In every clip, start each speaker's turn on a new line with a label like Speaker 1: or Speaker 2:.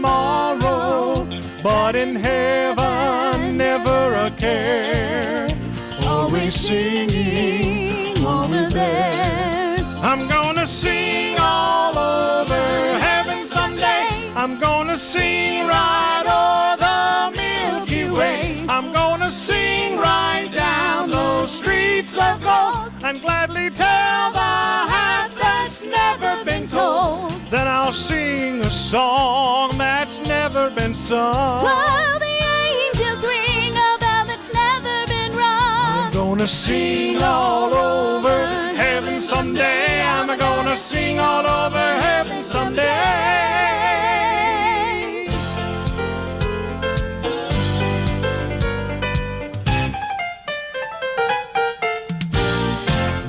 Speaker 1: tomorrow, but in heaven never a care. Always singing, always there. I'm gonna sing all over heaven someday. I'm gonna sing right o'er the Milky Way. I'm gonna sing right down those streets of gold, and gladly tell the half that's never been told. Then I'll sing a song that's never been sung.
Speaker 2: While the angels ring a bell that's never been rung.
Speaker 1: I'm gonna sing all over heaven someday. I'm gonna sing all over heaven someday.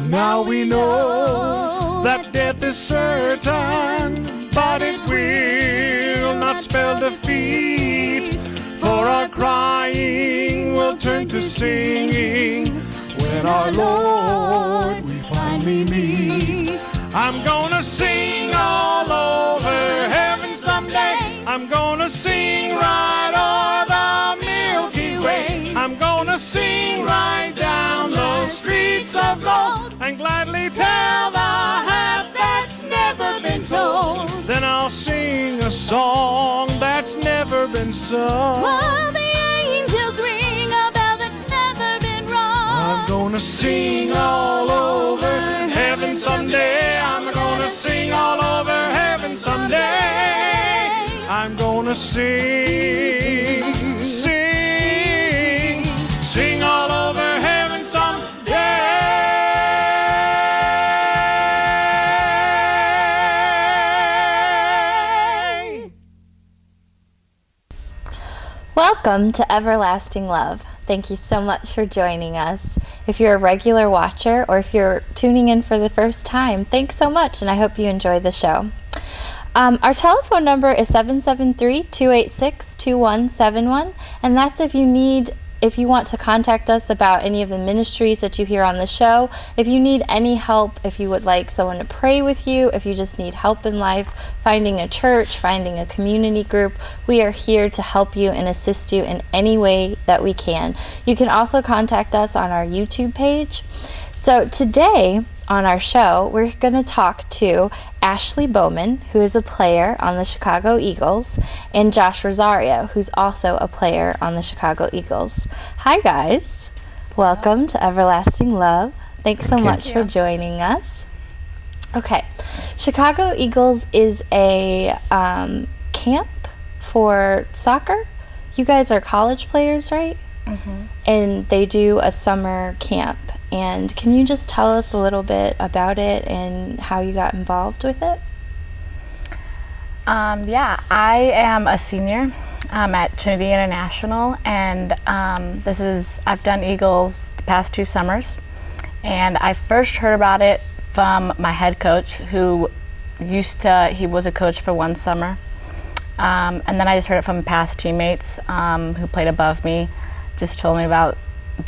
Speaker 1: Now we know that death is certain, but it will not spell defeat. For our crying will turn to singing when our Lord we finally meet. I'm gonna sing all over heaven someday. I'm gonna sing right o'er the Milky Way. I'm gonna sing right down those streets of gold, and gladly tell the half that's never been told. Then I'll sing a song that's never been sung.
Speaker 2: While the angels ring a bell that's never been rung.
Speaker 1: I'm gonna sing all over heaven someday. I'm gonna sing all over heaven someday. I'm gonna sing, sing, sing all over heaven someday.
Speaker 3: Welcome to Everlasting Love. Thank you so much for joining us. If you're a regular watcher or if you're tuning in for the first time, thanks so much, and I hope you enjoy the show. Our telephone number is 773-286-2171, and that's if you want to contact us about any of the ministries that you hear on the show, if you need any help, if you would like someone to pray with you, if you just need help in life, finding a church, finding a community group, we are here to help you and assist you in any way that we can. You can also contact us on our YouTube page. So today on our show, we're going to talk to Ashley Bowman, who is a player on the Chicago Eagles, and Josh Rosario, who's also a player on the Chicago Eagles. Hi, guys. Welcome to Everlasting Love. Thanks so much for joining us. Okay. Chicago Eagles is a camp for soccer. You guys are college players, right? Mm-hmm. And they do a summer camp. And can you just tell us a little bit about it and how you got involved with it?
Speaker 4: Yeah, I am a senior at Trinity International, and I've done Eagles the past 2 summers, and I first heard about it from my head coach, who he was a coach for 1 summer, and then I just heard it from past teammates who played above me, just told me about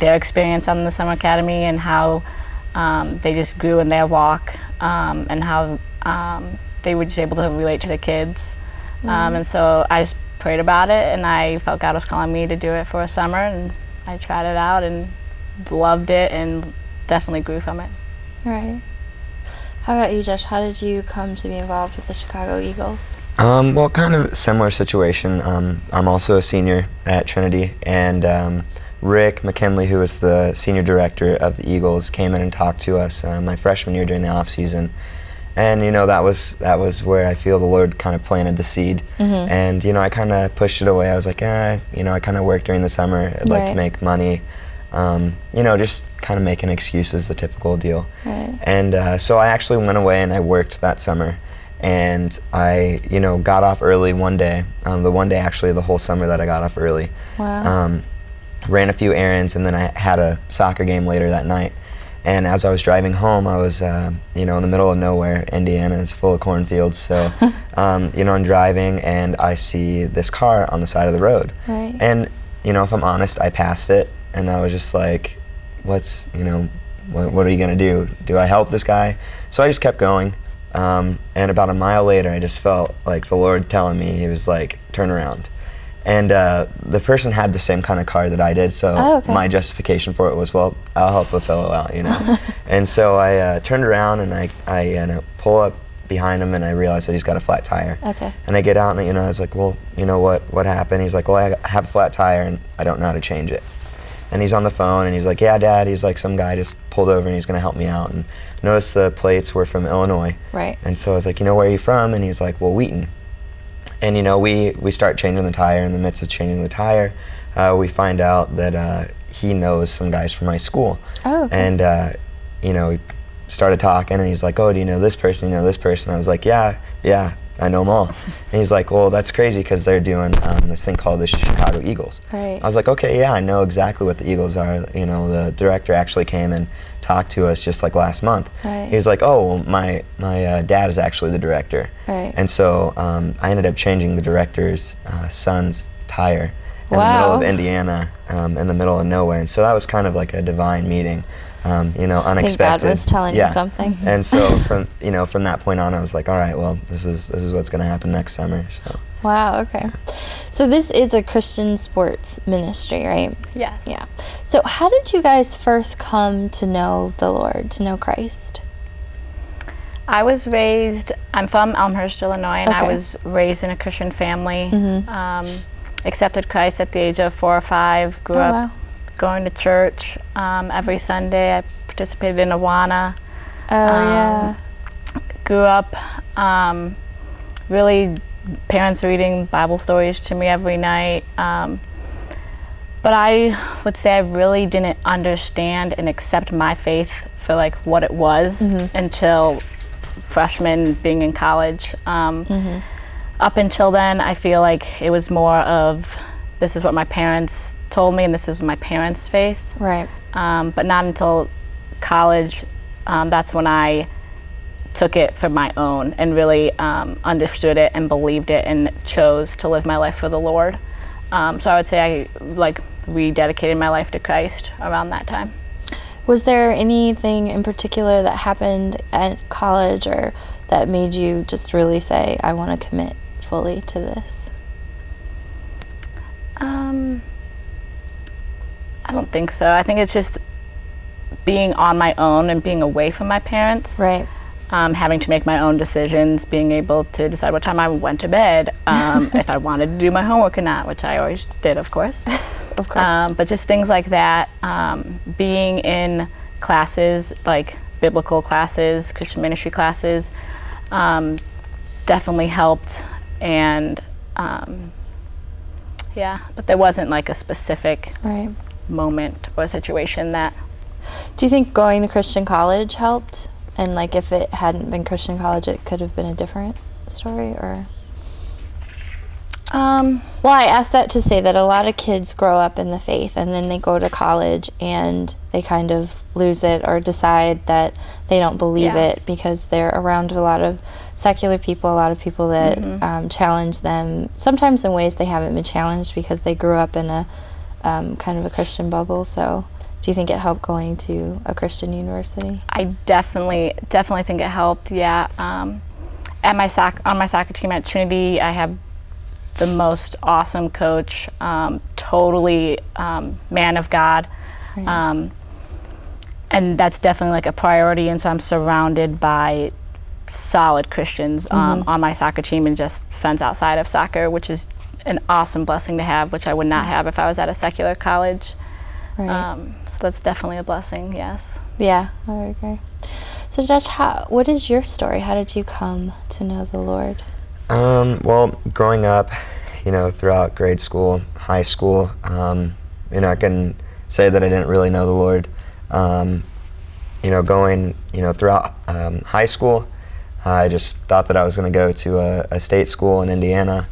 Speaker 4: their experience on the summer academy and how they just grew in their walk, and how they were just able to relate to the kids. And so I just prayed about it, and I felt God was calling me to do it for a summer, and I tried it out and loved it and definitely grew from it.
Speaker 3: Right. How about you, Josh? How did you come to be involved with the Chicago Eagles?
Speaker 5: Well, kind of a similar situation. I'm also a senior at Trinity, and Rick McKinley, who is the senior director of the Eagles, came in and talked to us my freshman year during the off season, and that was where I feel the Lord kind of planted the seed. Mm-hmm. And I kind of pushed it away. I was like, I kind of work during the summer. I'd like to make money, just kind of making excuses, the typical deal.
Speaker 3: Right.
Speaker 5: And so I actually went away and I worked that summer, and I got off early one day. The one day actually the whole summer that I got off early.
Speaker 3: Wow.
Speaker 5: Ran a few errands, and then I had a soccer game later that night. And as I was driving home, I was, in the middle of nowhere. Indiana is full of cornfields, so, I'm driving, and I see this car on the side of the road.
Speaker 3: Right.
Speaker 5: And, if I'm honest, I passed it, and I was just like, what are you gonna do? Do I help this guy? So I just kept going, and about a mile later, I just felt like the Lord telling me, he was like, turn around. And the person had the same kind of car that I did, so my justification for it was, well, I'll help a fellow out, you know. And so I turned around and I pull up behind him, and I realized that he's got a flat tire.
Speaker 3: Okay.
Speaker 5: And I get out, and, you know, I was like, well, you know, what happened? He's like, well, I have a flat tire, and I don't know how to change it. And he's on the phone, and he's like, yeah, Dad. He's like, some guy just pulled over, and he's going to help me out. And noticed the plates were from Illinois.
Speaker 3: Right.
Speaker 5: And so I was like, you know, where are you from? And he's like, well, Wheaton. And, you know, we start changing the tire. In the midst of changing the tire, we find out that he knows some guys from my school.
Speaker 3: Oh, okay.
Speaker 5: And, you know, we started talking, and he's like, oh, do you know this person? You know this person? I was like, yeah, I know them all. And he's like, well, that's crazy, because they're doing this thing called the Chicago Eagles.
Speaker 3: Right.
Speaker 5: I was like, okay, yeah, I know exactly what the Eagles are. You know, the director actually came and talked to us just like last month.
Speaker 3: Right.
Speaker 5: He was like, oh, well, my dad is actually the director.
Speaker 3: Right.
Speaker 5: And so I ended up changing the director's son's tire in the middle of Indiana, in the middle of nowhere. And so that was kind of like a divine meeting. You know, unexpected.
Speaker 3: I think God was telling you something.
Speaker 5: And so from that point on, I was like, all right, well, this is what's going to happen next summer. So.
Speaker 3: Wow. Okay. So this is a Christian sports ministry, right?
Speaker 4: Yes.
Speaker 3: Yeah. So how did you guys first come to know the Lord, to know Christ?
Speaker 4: I'm from Elmhurst, Illinois, and I was raised in a Christian family. Accepted Christ at the age of 4 or 5. Grew up going to church every Sunday. I participated in Awana. Grew up really parents reading Bible stories to me every night. But I would say I really didn't understand and accept my faith for like what it was until freshman, being in college. Up until then, I feel like it was more of, this is what my parents told me, and this is my parents' faith.
Speaker 3: Right.
Speaker 4: But not until college, that's when I took it for my own and really understood it and believed it and chose to live my life for the Lord. So I would say I rededicated my life to Christ around that time.
Speaker 3: Was there anything in particular that happened at college or that made you just really say, I want to commit fully to this?
Speaker 4: I don't think so. I think it's just being on my own and being away from my parents.
Speaker 3: Right.
Speaker 4: Having to make my own decisions, being able to decide what time I went to bed, if I wanted to do my homework or not, which I always did, of course.
Speaker 3: Of course.
Speaker 4: But just things like that, being in classes, like biblical classes, Christian ministry classes, definitely helped. And but there wasn't like a specific moment or situation that.
Speaker 3: Do you think going to Christian college helped? And like if it hadn't been Christian college, it could have been a different story, or? Well, I asked that to say that a lot of kids grow up in the faith and then they go to college and they kind of lose it or decide that they don't believe it because they're around a lot of secular people, a lot of people that challenge them, sometimes in ways they haven't been challenged because they grew up in a kind of a Christian bubble. So do you think it helped going to a Christian university?
Speaker 4: I definitely think it helped, yeah. On my soccer team at Trinity, I have the most awesome coach, totally man of God. Right. And that's definitely like a priority, and so I'm surrounded by solid Christians on my soccer team and just friends outside of soccer, which is an awesome blessing to have, which I would not have if I was at a secular college. Right. So that's definitely a blessing, yes.
Speaker 3: Yeah, I would agree. So Josh, what is your story? How did you come to know the Lord?
Speaker 5: Well, growing up, throughout grade school, high school, I can say that I didn't really know the Lord. Going, throughout high school, I just thought that I was going to go to a state school in Indiana.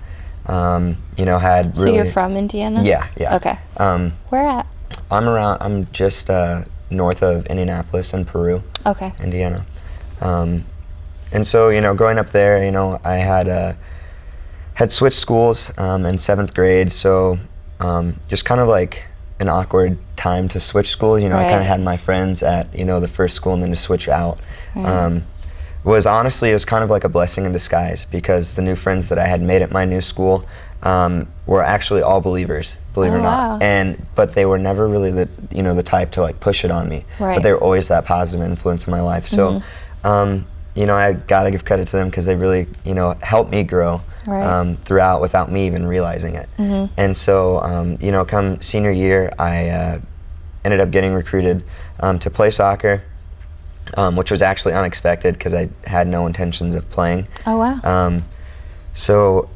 Speaker 5: So you're from Indiana? Yeah.
Speaker 3: Okay. Where at?
Speaker 5: I'm just north of Indianapolis in Peru.
Speaker 3: Okay.
Speaker 5: Indiana. And so, growing up there, I had switched schools in 7th grade, so just kind of like an awkward time to switch schools. I kind of had my friends at, the first school and then to switch out. Right. It was kind of like a blessing in disguise because the new friends that I had made at my new school, were actually all believers, believe it or
Speaker 3: wow.
Speaker 5: not. But they were never really the type to like push it on me.
Speaker 3: Right.
Speaker 5: But they were always that positive influence in my life. So, I gotta give credit to them because they really, helped me grow
Speaker 3: Right.
Speaker 5: throughout without me even realizing it. And so, come senior year, I ended up getting recruited to play soccer, which was actually unexpected because I had no intentions of playing.
Speaker 3: Oh, wow.
Speaker 5: So,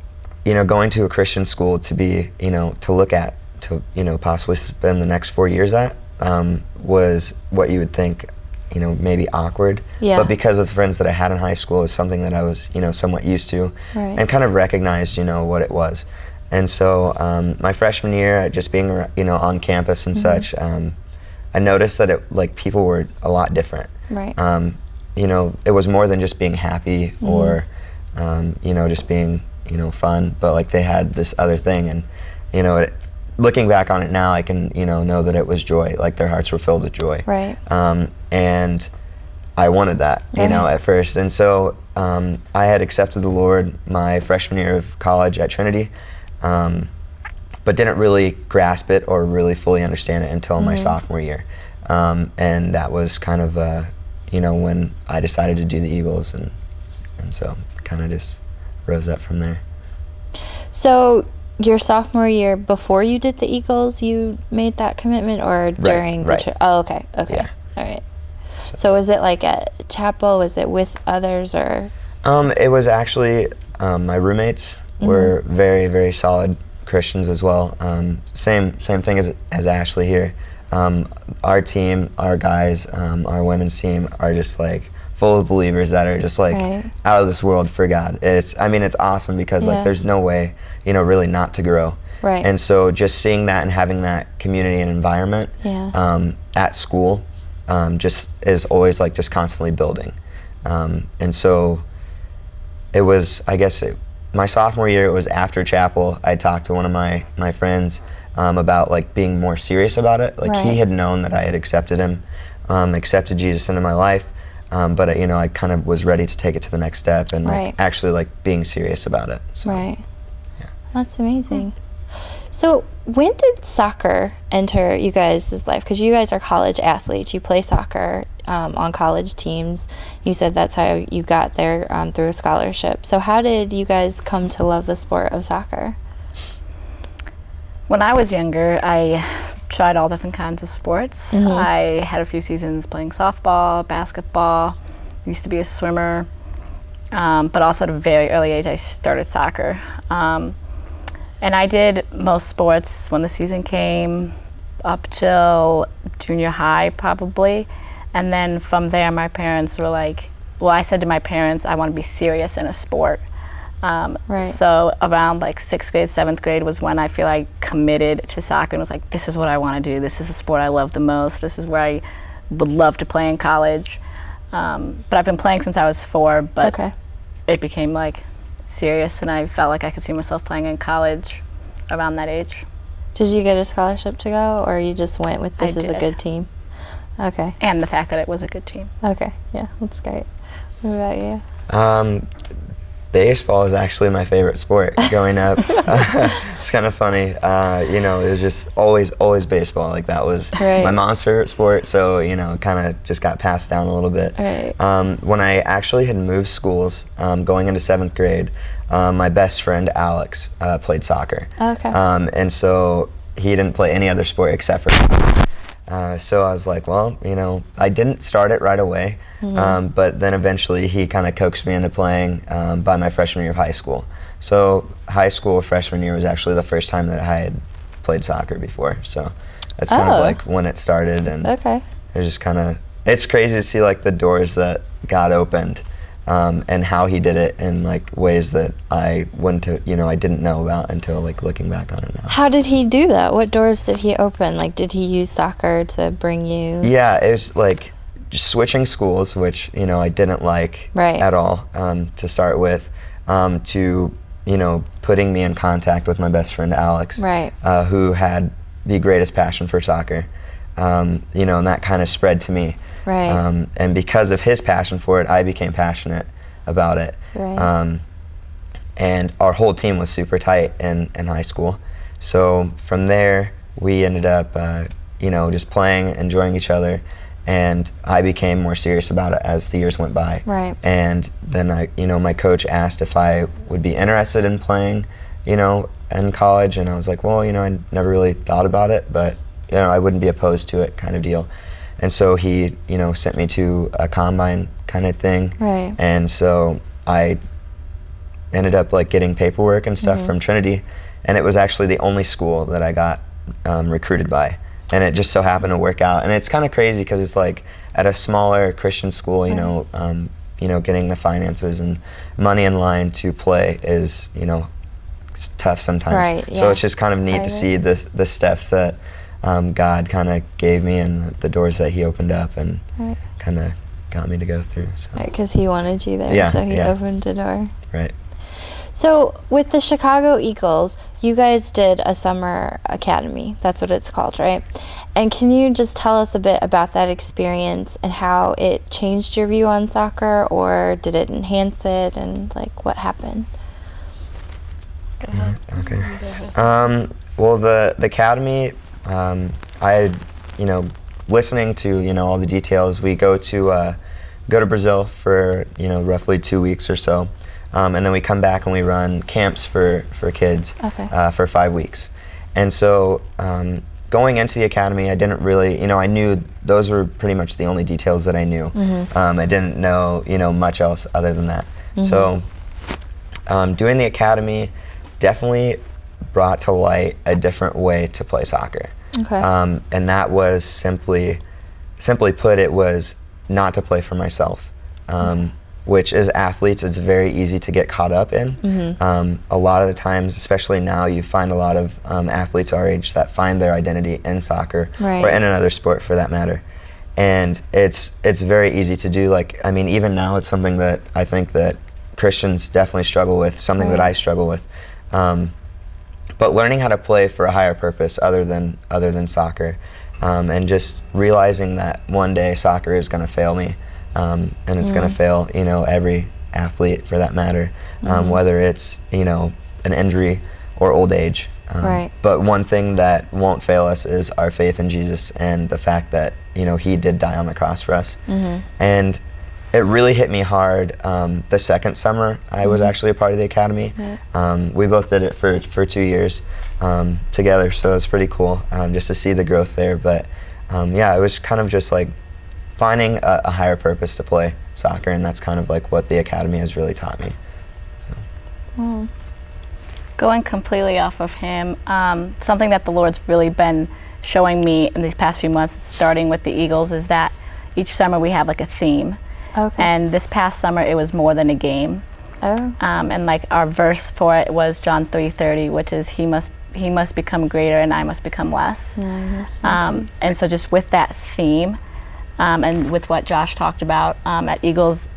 Speaker 5: going to a Christian school to be, to look at, to, possibly spend the next 4 years at, was what you would think, maybe awkward.
Speaker 3: Yeah.
Speaker 5: But because of the friends that I had in high school, it was something that I was, somewhat used to,
Speaker 3: Right.
Speaker 5: and kind of recognized, what it was. And so, my freshman year, just being, on campus and such, I noticed that people were a lot different.
Speaker 3: Right.
Speaker 5: It was more than just being happy or, just being, fun, but they had this other thing, and, looking back on it now, I can, know that it was joy. Their hearts were filled with joy.
Speaker 3: Right.
Speaker 5: And I wanted that, at first. And so I had accepted the Lord my freshman year of college at Trinity, but didn't really grasp it or really fully understand it until my sophomore year. And that was kind of, when I decided to do the Eagles, and so kind of just rose up from there.
Speaker 3: So your sophomore year, before you did the Eagles, you made that commitment, or during the trip? Oh, okay.
Speaker 5: Yeah.
Speaker 3: All right. So was it at chapel? Was it with others, or?
Speaker 5: It was actually my roommates were very, very solid Christians as well. Same thing as Ashley here. Our team, our guys, our women's team are just full of believers that are just
Speaker 3: Right.
Speaker 5: out of this world for God. It's awesome because there's no way, really not to grow.
Speaker 3: Right.
Speaker 5: And so just seeing that and having that community and environment at school just is always just constantly building. And so it was, I guess, my sophomore year, it was after chapel. I talked to one of my friends about being more serious about it.
Speaker 3: Right.
Speaker 5: He had known that I had accepted him, accepted Jesus into my life, but I kind of was ready to take it to the next step and
Speaker 3: Right.
Speaker 5: actually being serious about it. So,
Speaker 3: Right.
Speaker 5: yeah.
Speaker 3: That's amazing. So when did soccer enter you guys' life? Because you guys are college athletes. You play soccer on college teams. You said that's how you got there through a scholarship. So how did you guys come to love the sport of soccer?
Speaker 4: When I was younger, I tried all different kinds of sports. I had a few seasons playing softball, basketball, used to be a swimmer, but also at a very early age I started soccer. And I did most sports when the season came up till junior high probably. And then from there my parents were I said to my parents, I want to be serious in a sport.
Speaker 3: Right.
Speaker 4: So around 6th grade, 7th grade was when I feel I committed to soccer and was this is what I want to do. This is the sport I love the most. This is where I would love to play in college. But I've been playing since I was 4, but it became serious, and I felt like I could see myself playing in college around that age.
Speaker 3: Did you get a scholarship to go, or you just went with this
Speaker 4: I
Speaker 3: is a
Speaker 4: did.
Speaker 3: good team? Okay.
Speaker 4: And the fact that it was a good team.
Speaker 3: Okay. Yeah, that's great. What about you?
Speaker 5: Baseball is actually my favorite sport growing up. It's kind of funny. It was just always baseball. That was
Speaker 3: Right.
Speaker 5: my mom's favorite sport, so, kind of just got passed down a little bit.
Speaker 3: Right.
Speaker 5: When I actually had moved schools, going into 7th grade, my best friend, Alex, played soccer.
Speaker 3: Okay.
Speaker 5: And so he didn't play any other sport except for soccer. So I was well, I didn't start it right away, but then eventually he kind of coaxed me into playing by my freshman year of high school. So high school freshman year was actually the first time that I had played soccer before. So that's kind of when it started, and
Speaker 3: Okay.
Speaker 5: it was just kind of, it's crazy to see the doors that God opened, and how he did it in ways that I wouldn't have, I didn't know about until looking back on it now.
Speaker 3: How did he do that? What doors did he open? Did he use soccer to bring you?
Speaker 5: Yeah, it was just switching schools, which I didn't like
Speaker 3: Right.
Speaker 5: at all to start with, to putting me in contact with my best friend Alex,
Speaker 3: Right.
Speaker 5: who had the greatest passion for soccer, and that kind of spread to me.
Speaker 3: Right.
Speaker 5: And because of his passion for it, I became passionate about it.
Speaker 3: Right.
Speaker 5: and our whole team was super tight in high school. So from there, we ended up, just playing, enjoying each other, and I became more serious about it as the years went by.
Speaker 3: Right.
Speaker 5: And then my coach asked if I would be interested in playing, in college, and I was like, well, I never really thought about it, but I wouldn't be opposed to it, kind of deal. And so he, sent me to a combine kind of thing.
Speaker 3: Right.
Speaker 5: And so I ended up getting paperwork and stuff from Trinity, and it was actually the only school that I got recruited by, and it just so happened to work out. And it's kind of crazy because it's at a smaller Christian school, getting the finances and money in line to play is, it's tough sometimes.
Speaker 3: Right,
Speaker 5: So
Speaker 3: yeah.
Speaker 5: it's just kind of neat to see the steps that God kind of gave me and the doors that He opened up and kind of got me to go through. So.
Speaker 3: Right, because He wanted you there,
Speaker 5: Yeah,
Speaker 3: so He
Speaker 5: yeah.
Speaker 3: opened the door.
Speaker 5: Right.
Speaker 3: So with the Chicago Eagles, you guys did a summer academy. That's what it's called, right? And can you just tell us a bit about that experience and how it changed your view on soccer, or did it enhance it, and what happened?
Speaker 4: Go ahead.
Speaker 5: Okay. Well, the academy, I, listening to all the details. We go to Brazil for roughly 2 weeks or so, and then we come back and we run camps for kids for 5 weeks. And so going into the academy, I didn't really, I knew those were pretty much the only details that I knew. I didn't know much else other than that. So doing the academy definitely brought to light a different way to play soccer.
Speaker 3: Okay.
Speaker 5: And that was simply put, it was not to play for myself, which as athletes, it's very easy to get caught up in. A lot of the times, especially now, you find a lot of athletes our age that find their identity in soccer or in another sport for that matter. And it's very easy to do. Even now, it's something that I think that Christians definitely struggle with, something that I struggle with. But learning how to play for a higher purpose other than soccer, and just realizing that one day soccer is going to fail me, and it's going to fail every athlete for that matter, whether it's an injury or old age. But one thing that won't fail us is our faith in Jesus and the fact that He did die on the cross for us. And it really hit me hard the second summer I was actually a part of the academy. We both did it for 2 years together, so it was pretty cool just to see the growth there. But it was kind of just finding a higher purpose to play soccer, and that's kind of what the academy has really taught me. So.
Speaker 4: Going completely off of him, something that the Lord's really been showing me in these past few months, starting with the Eagles, is that each summer we have a theme.
Speaker 3: Okay.
Speaker 4: And this past summer it was more than a game.
Speaker 3: Oh.
Speaker 4: And our verse for it was John 3:30, which is he must become greater and I must become less. And so just with that theme, and with what Josh talked about at Eagles,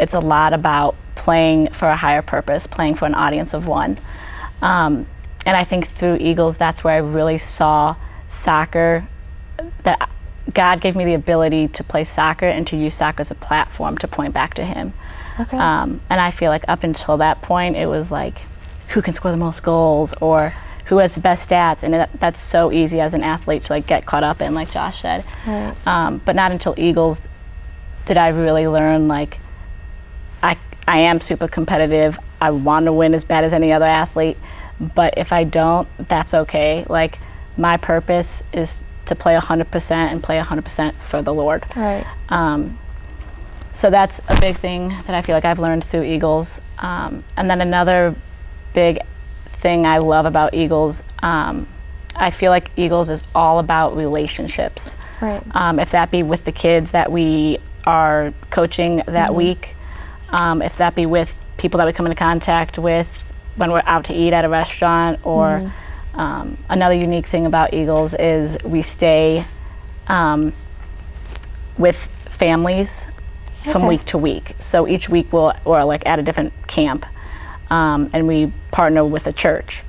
Speaker 4: it's a lot about playing for a higher purpose, playing for an audience of one. And I think through Eagles, that's where I really saw soccer, that God gave me the ability to play soccer and to use soccer as a platform to point back to Him.
Speaker 3: Okay.
Speaker 4: And I feel up until that point, it was who can score the most goals or who has the best stats, and that's so easy as an athlete to get caught up in, like Josh said.
Speaker 3: Right.
Speaker 4: But not until Eagles did I really learn I am super competitive. I want to win as bad as any other athlete, but if I don't, that's okay. My purpose is to play 100% and play 100% for the Lord.
Speaker 3: Right.
Speaker 4: So that's a big thing that I feel I've learned through Eagles. And then another big thing I love about Eagles, I feel Eagles is all about relationships.
Speaker 3: Right.
Speaker 4: If that be with the kids that we are coaching that week, if that be with people that we come into contact with when we're out to eat at a restaurant, or another unique thing about Eagles is we stay with families from week to week. So each week we're at a different camp, and we partner with a church.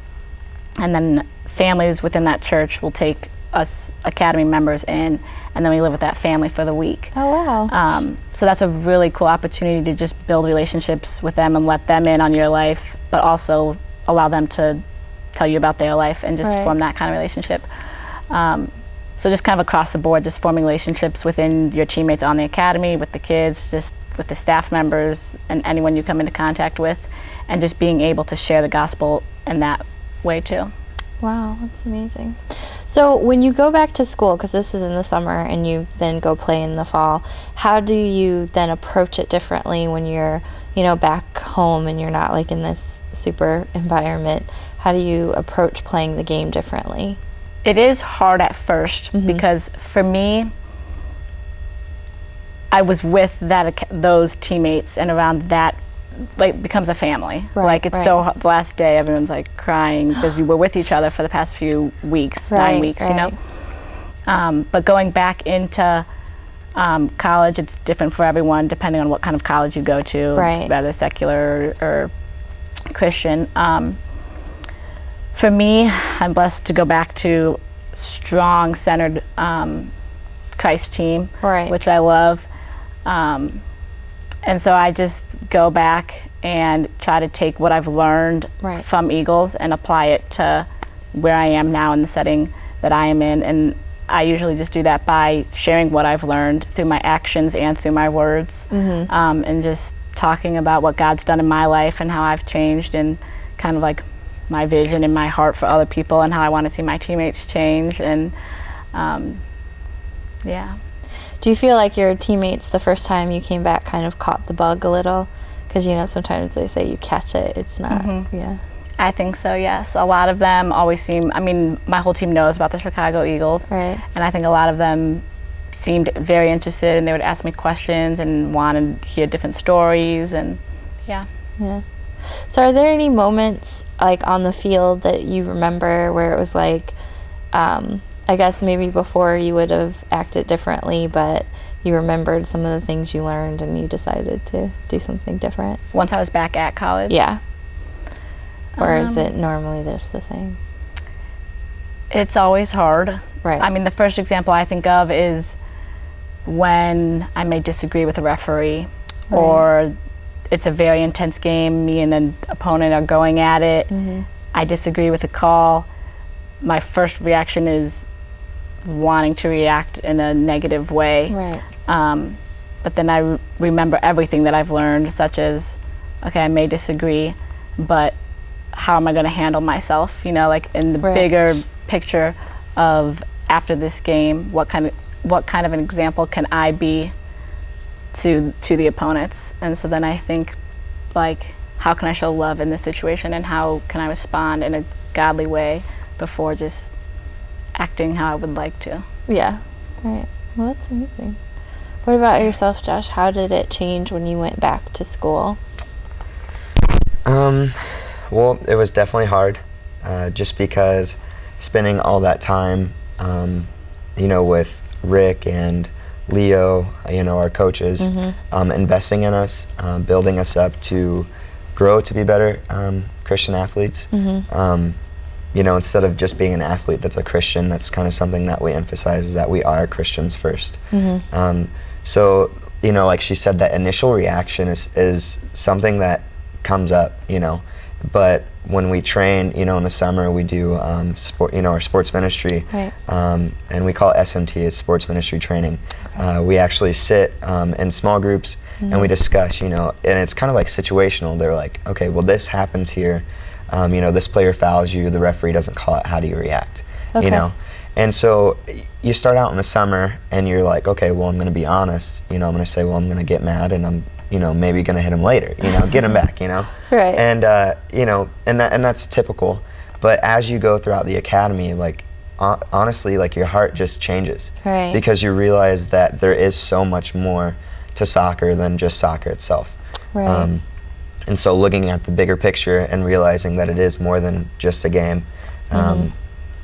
Speaker 4: And then families within that church will take us academy members in, and then we live with that family for the week.
Speaker 3: Oh, wow.
Speaker 4: So that's a really cool opportunity to just build relationships with them and let them in on your life, but also allow them to tell you about their life and just form that kind of relationship. So just kind of across the board, just forming relationships within your teammates on the academy, with the kids, just with the staff members and anyone you come into contact with, and just being able to share the gospel in that way too.
Speaker 3: Wow, that's amazing. So when you go back to school, because this is in the summer and you then go play in the fall, how do you then approach it differently when you're, back home and you're not like in this super environment? How do you approach playing the game differently?
Speaker 4: It is hard at first because for me, I was with those teammates and around that, like, becomes a family. Like, it's so the last day everyone's like crying because we were with each other for the past few weeks, 9 weeks, but going back into college, it's different for everyone depending on what kind of college you go to. It's rather secular or Christian. For me, I'm blessed to go back to strong centered Christ team, which I love. And so I just go back and try to take what I've learned from Eagles and apply it to where I am now in the setting that I am in. And I usually just do that by sharing what I've learned through my actions and through my words, and just talking about what God's done in my life and how I've changed, and kind of like my vision and my heart for other people and how I want to see my teammates change. And
Speaker 3: Do you feel like your teammates the first time you came back kind of caught the bug a little? Because sometimes they say you catch it, it's not.
Speaker 4: I think so, yes. A lot of them always seem, my whole team knows about the Chicago Eagles, and I think a lot of them seemed very interested, and they would ask me questions and want to hear different stories, and
Speaker 3: So are there any moments like on the field that you remember where it was like, I guess maybe before you would have acted differently, but you remembered some of the things you learned and you decided to do something different?
Speaker 4: Once I was back at college?
Speaker 3: Yeah. Or is it normally just the same?
Speaker 4: It's always hard. The first example I think of is when I may disagree with a referee, or it's a very intense game, me and an opponent are going at it, I disagree with a call. My first reaction is wanting to react in a negative way. But then I remember everything that I've learned, such as, okay, I may disagree, but how am I going to handle myself? Like in the bigger picture of after this game, what kind of an example can I be to the opponents? And so then I think, like, how can I show love in this situation, and how can I respond in a godly way before just acting how I would like to.
Speaker 3: Well, that's amazing. What about yourself, Josh? How did it change when you went back to school?
Speaker 5: Well, it was definitely hard, just because spending all that time, with Rick and Leo, our coaches, investing in us, building us up to grow to be better Christian athletes. Instead of just being an athlete that's a Christian, that's kind of something that we emphasize, is that we are Christians first. So, like she said, that initial reaction is something that comes up, but when we train, in the summer, we do our sports ministry, and we call it SMT, it's sports ministry training. We actually sit in small groups and we discuss, and it's kind of like situational. They're like, okay, well, this happens here. This player fouls you, the referee doesn't call it, how do you react? And so you start out in the summer and you're like, okay, well, I'm going to be honest. I'm going to say, well, I'm going to get mad and I'm, maybe going to hit him later, get him back, And, and that's typical. But as you go throughout the academy, like, honestly, like, your heart just changes. Because you realize that there is so much more to soccer than just soccer itself. And so looking at the bigger picture and realizing that it is more than just a game,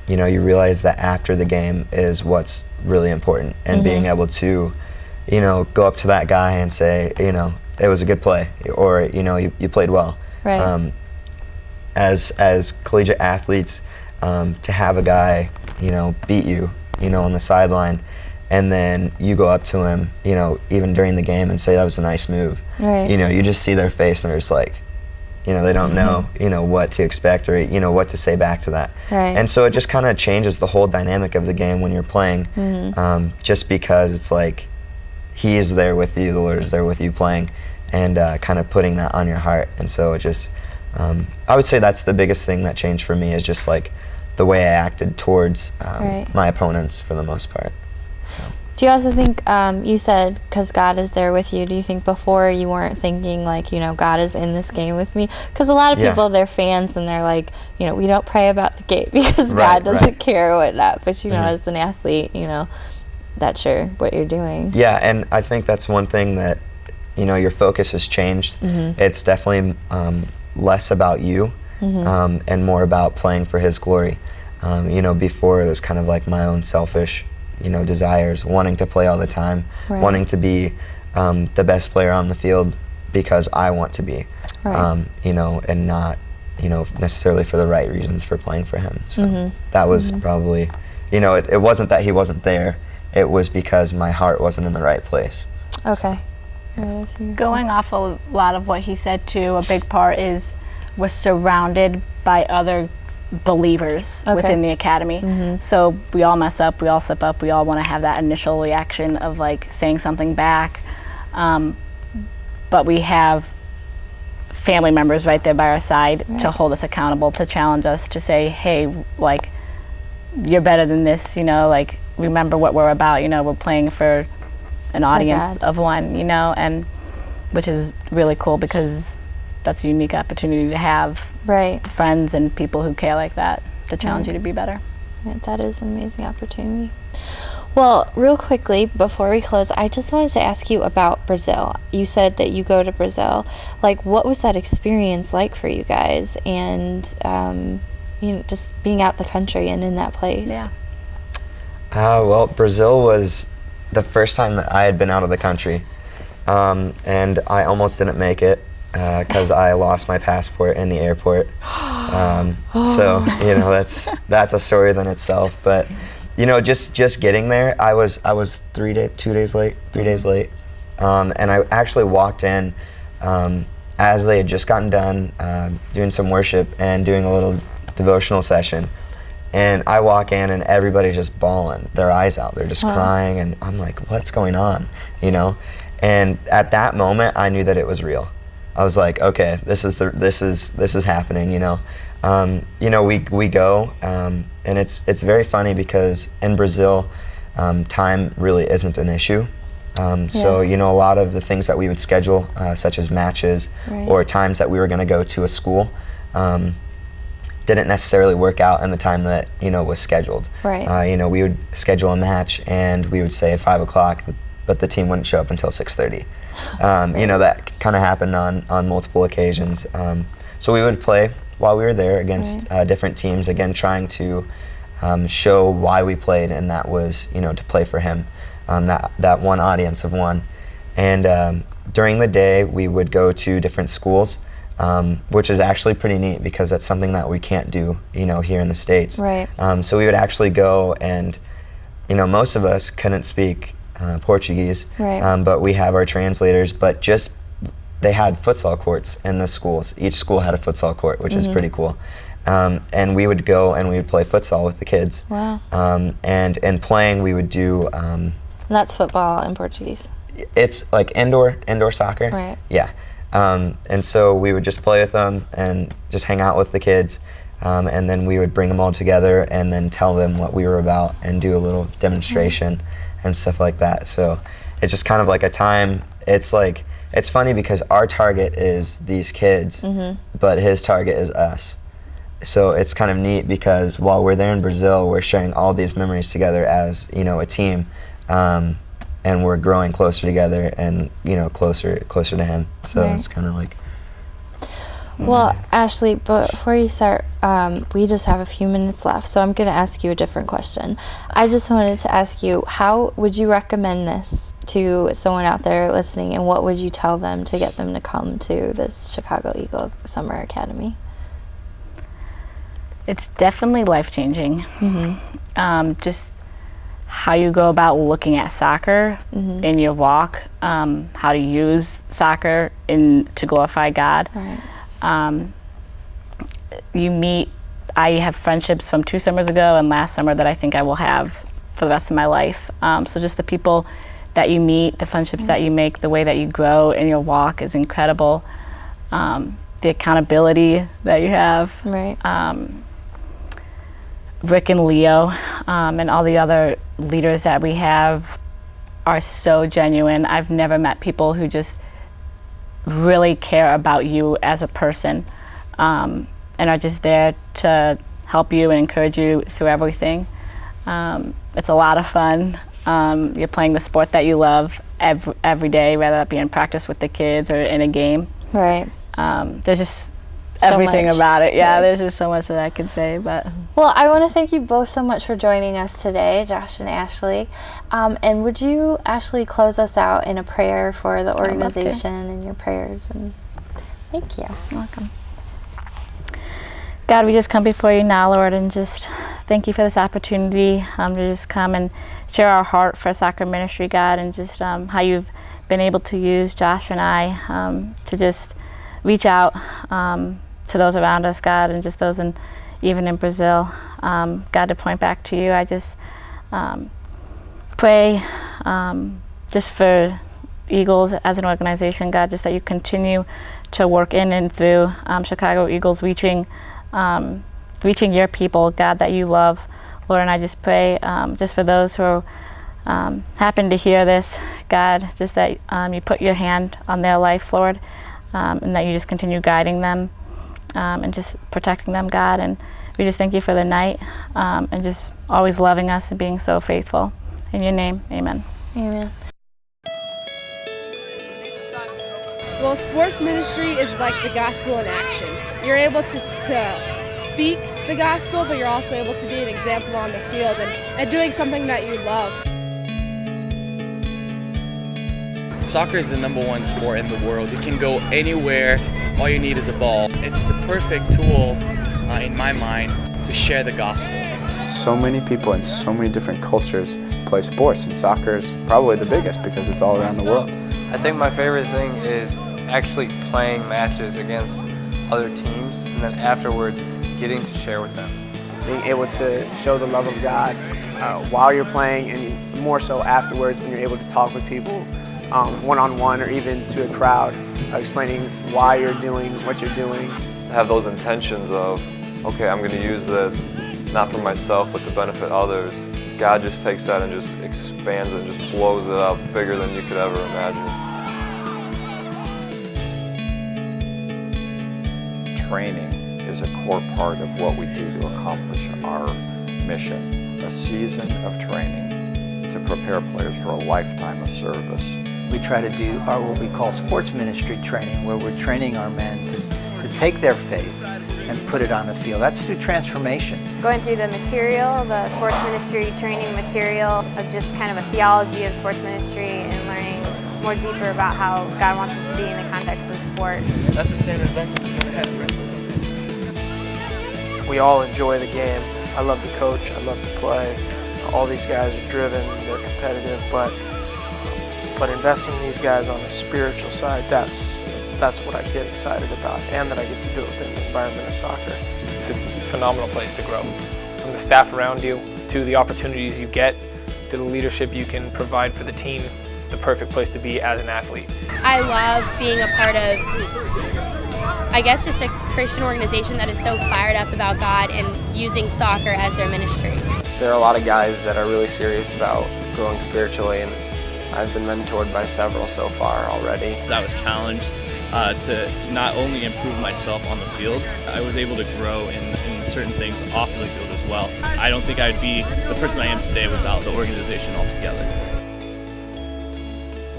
Speaker 5: you realize that after the game is what's really important, and being able to, go up to that guy and say, it was a good play, or, you played well. As collegiate athletes, to have a guy, beat you you know, on the sideline, and then you go up to him, you know, even during the game and say that was a nice move.
Speaker 3: Right.
Speaker 5: You know, you just see their face and they're just like, you know, they don't know, you know, what to expect or, you know, what to say back to that.
Speaker 3: Right.
Speaker 5: And so it just kind of changes the whole dynamic of the game when you're playing, just because it's like he is there with you, the Lord is there with you playing, and kind of putting that on your heart. And so it just, I would say that's the biggest thing that changed for me, is just like the way I acted towards my opponents for the most part. So.
Speaker 3: Do you also think, you said because God is there with you, do you think before you weren't thinking like, you know, God is in this game with me? Because a lot of people, they're fans and they're like, you know, we don't pray about the game because God doesn't care or whatnot. But, you know, as an athlete, you know, that's what you're doing.
Speaker 5: Yeah, and I think that's one thing that, you know, your focus has changed. It's definitely less about you and more about playing for His glory. You know, before it was kind of like my own selfish, you know, desires, wanting to play all the time, wanting to be the best player on the field because I want to be, you know, and not, you know, necessarily for the right reasons for playing for Him. So that was probably, you know, it wasn't that He wasn't there, it was because my heart wasn't in the right place.
Speaker 3: Okay.
Speaker 4: Going off a lot of what he said too, a big part is we're surrounded by other believers within the academy. So we all mess up, we all slip up, we all want to have that initial reaction of like saying something back, but we have family members right there by our side to hold us accountable, to challenge us, to say, hey, like, you're better than this, you know, like, remember what we're about, you know, we're playing for an audience of one, you know, and which is really cool because that's a unique opportunity to have friends and people who care like that to challenge you to be better.
Speaker 3: That is an amazing opportunity. Well, real quickly before we close, I just wanted to ask you about Brazil. You said that you go to Brazil. Like, what was that experience like for you guys, and you know, just being out the country and in that place?
Speaker 5: Well, Brazil was the first time that I had been out of the country, and I almost didn't make it because I lost my passport in the airport. So, you know, that's a story within itself. But, you know, just getting there, I was 3 days late, and I actually walked in as they had just gotten done doing some worship and doing a little devotional session. And I walk in and everybody's just bawling their eyes out. They're just crying, and I'm like, what's going on, you know? And at that moment, I knew that it was real. I was like, okay, this is happening, you know? You know, we go, and it's very funny because in Brazil, time really isn't an issue. So, you know, a lot of the things that we would schedule, such as matches or times that we were going to go to a school, didn't necessarily work out in the time that, you know, was scheduled. You know, we would schedule a match and we would say 5 o'clock, but the team wouldn't show up until 6:30. You know, that kind of happened on multiple occasions. So we would play while we were there against different teams, again trying to show why we played, and that was, you know, to play for Him, that one audience of one. And during the day we would go to different schools, which is actually pretty neat because that's something that we can't do, you know, here in the States. So we would actually go, and, you know, most of us couldn't speak Portuguese, but we have our translators, but just they had futsal courts in the schools. Each school had a futsal court, which is pretty cool. And we would go and we would play futsal with the kids. And in playing, we would do...
Speaker 3: that's football in Portuguese.
Speaker 5: It's like indoor soccer. And so we would just play with them and just hang out with the kids, and then we would bring them all together and then tell them what we were about and do a little demonstration and stuff like that. So it's just kind of like a time. It's like, it's funny because our target is these kids, but His target is us. So it's kind of neat because while we're there in Brazil, we're sharing all these memories together as, you know, a team. And we're growing closer together and, you know, closer to Him. So it's kind of like...
Speaker 3: Well, Ashley, before you start, we just have a few minutes left, so I'm going to ask you a different question. I just wanted to ask you, how would you recommend this to someone out there listening, and what would you tell them to get them to come to this Chicago Eagle Summer Academy? It's
Speaker 4: definitely life-changing. Just how you go about looking at soccer in your walk, how to use soccer to glorify God.
Speaker 3: Right.
Speaker 4: I have friendships from 2 summers ago and last summer that I think I will have for the rest of my life. So just the people that you meet, the friendships that you make, the way that you grow in your walk is incredible. The accountability that you have.
Speaker 3: Right.
Speaker 4: Rick and Leo and all the other leaders that we have are so genuine. I've never met people who just really care about you as a person and are just there to help you and encourage you through everything. It's a lot of fun. You're playing the sport that you love every day, whether that be in practice with the kids or in a game.
Speaker 3: Right.
Speaker 4: There's just everything about it. Yeah, there's just so much that I could say. But
Speaker 3: well, I want to thank you both so much for joining us today, Josh and Ashley. And would you, Ashley, close us out in a prayer for the organization and your prayers? And thank you.
Speaker 4: You're welcome. God, we just come before you now, Lord, and just thank you for this opportunity to just come and share our heart for soccer ministry, God, and just how you've been able to use Josh and I to just reach out to those around us, God, and just those even in Brazil, God, to point back to you. I just pray just for Eagles as an organization, God, just that you continue to work in and through Chicago Eagles reaching your people, God, that you love, Lord. And I just pray just for those who happen to hear this, God, just that you put your hand on their life, Lord, and that you just continue guiding them and just protecting them, God. And we just thank you for the night and just always loving us and being so faithful. In your name, amen.
Speaker 3: Amen.
Speaker 6: Well, sports ministry is like the gospel in action. You're able to speak the gospel, but you're also able to be an example on the field and doing something that you love.
Speaker 7: Soccer is the #1 sport in the world. You can go anywhere. All you need is a ball. It's the perfect tool, in my mind, to share the gospel.
Speaker 8: So many people in so many different cultures play sports, and soccer is probably the biggest because it's all around the world.
Speaker 9: I think my favorite thing is actually playing matches against other teams and then afterwards getting to share with them.
Speaker 10: Being able to show the love of God while you're playing, and more so afterwards when you're able to talk with people one-on-one or even to a crowd, explaining why you're doing what you're doing.
Speaker 11: Have those intentions of, okay, I'm going to use this not for myself but to benefit others. God just takes that and just expands it and just blows it up bigger than you could ever imagine.
Speaker 12: Training is a core part of what we do to accomplish our mission. A season of training to prepare players for a lifetime of service.
Speaker 13: We try to do what we call sports ministry training, where we're training our men to take their faith and put it on the field. That's through transformation.
Speaker 14: Going through the material, the sports ministry training material, of just kind of a theology of sports ministry and learning more deeper about how God wants us to be in the context of sport.
Speaker 7: That's the standard message you're going to have, right?
Speaker 15: We all enjoy the game. I love to coach, I love to play. All these guys are driven, they're competitive, but investing in these guys on the spiritual side, that's what I get excited about, and that I get to do it within the environment of soccer.
Speaker 16: It's a phenomenal place to grow. From the staff around you, to the opportunities you get, to the leadership you can provide for the team, the perfect place to be as an athlete.
Speaker 17: I love being a part of, I guess, just a Christian organization that is so fired up about God and using soccer as their ministry.
Speaker 9: There are a lot of guys that are really serious about growing spiritually, and I've been mentored by several so far already.
Speaker 18: I was challenged to not only improve myself on the field, I was able to grow in certain things off of the field as well. I don't think I'd be the person I am today without the organization altogether.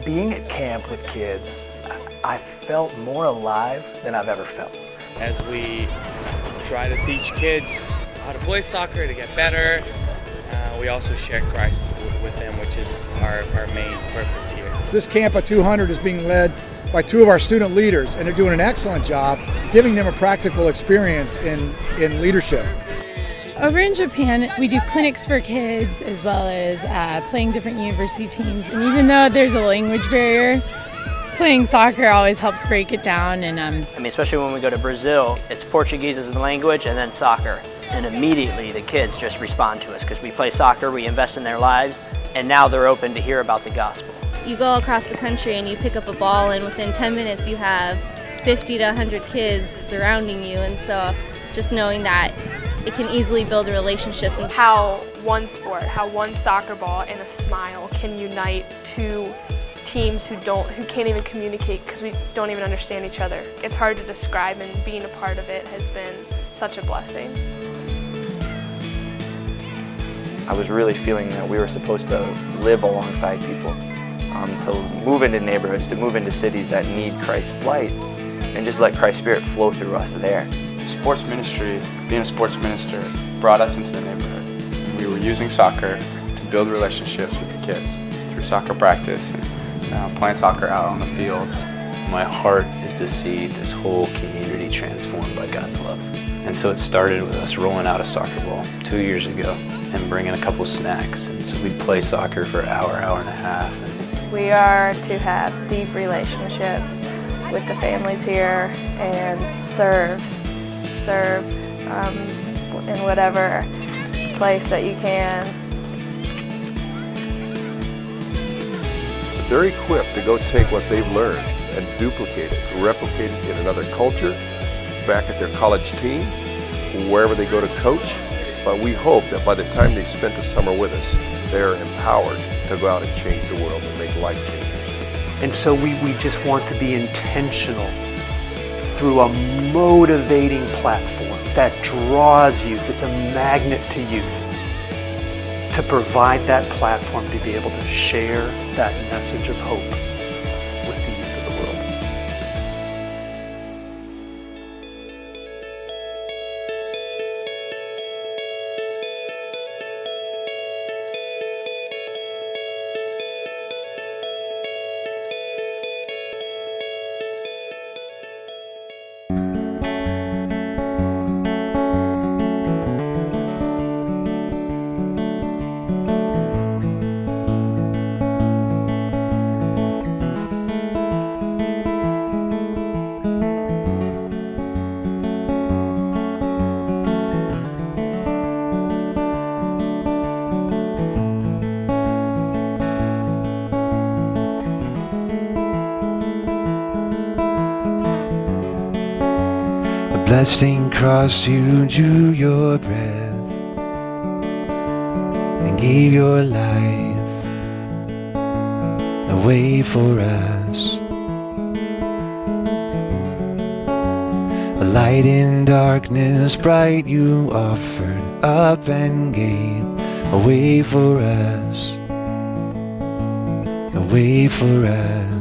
Speaker 13: Being at camp with kids, I felt more alive than I've ever felt.
Speaker 7: As we try to teach kids how to play soccer to get better, we also share Christ with them, which is our main purpose here.
Speaker 19: This Camp of 200 is being led by 2 of our student leaders, and they're doing an excellent job giving them a practical experience in leadership.
Speaker 20: Over in Japan, we do clinics for kids as well as playing different university teams. And even though there's a language barrier, playing soccer always helps break it down. And
Speaker 21: I mean, especially when we go to Brazil, it's Portuguese as the language and then soccer. And immediately the kids just respond to us because we play soccer, we invest in their lives, and now they're open to hear about the gospel.
Speaker 22: You go across the country and you pick up a ball, and within 10 minutes you have 50 to 100 kids surrounding you. And so just knowing that it can easily build relationships. And
Speaker 23: how one sport, how one soccer ball and a smile can unite two teams who can't even communicate because we don't even understand each other. It's hard to describe, and being a part of it has been such a blessing.
Speaker 24: I was really feeling that we were supposed to live alongside people, to move into neighborhoods, to move into cities that need Christ's light, and just let Christ's Spirit flow through us there.
Speaker 8: Sports ministry, being a sports minister, brought us into the neighborhood. We were using soccer to build relationships with the kids through soccer practice and playing soccer out on the field.
Speaker 25: My heart is to see this whole community transformed by God's love. And so it started with us rolling out a soccer ball 2 years ago and bringing a couple snacks. And so we'd play soccer for an hour, hour and a half.
Speaker 23: We are to have deep relationships with the families here and serve in whatever place that you can.
Speaker 26: They're equipped to go take what they've learned and duplicate it, replicate it in another culture, back at their college team, wherever they go to coach. But we hope that by the time they spent the summer with us, they're empowered to go out and change the world and make life changers.
Speaker 27: And so we just want to be intentional through a motivating platform that draws youth, it's a magnet to youth, to provide that platform to be able to share that message of hope with the youth of the world.
Speaker 28: Bloodstained cross, you drew your breath and gave your life away for us. A light in darkness bright you offered up and gave away for us, away for us.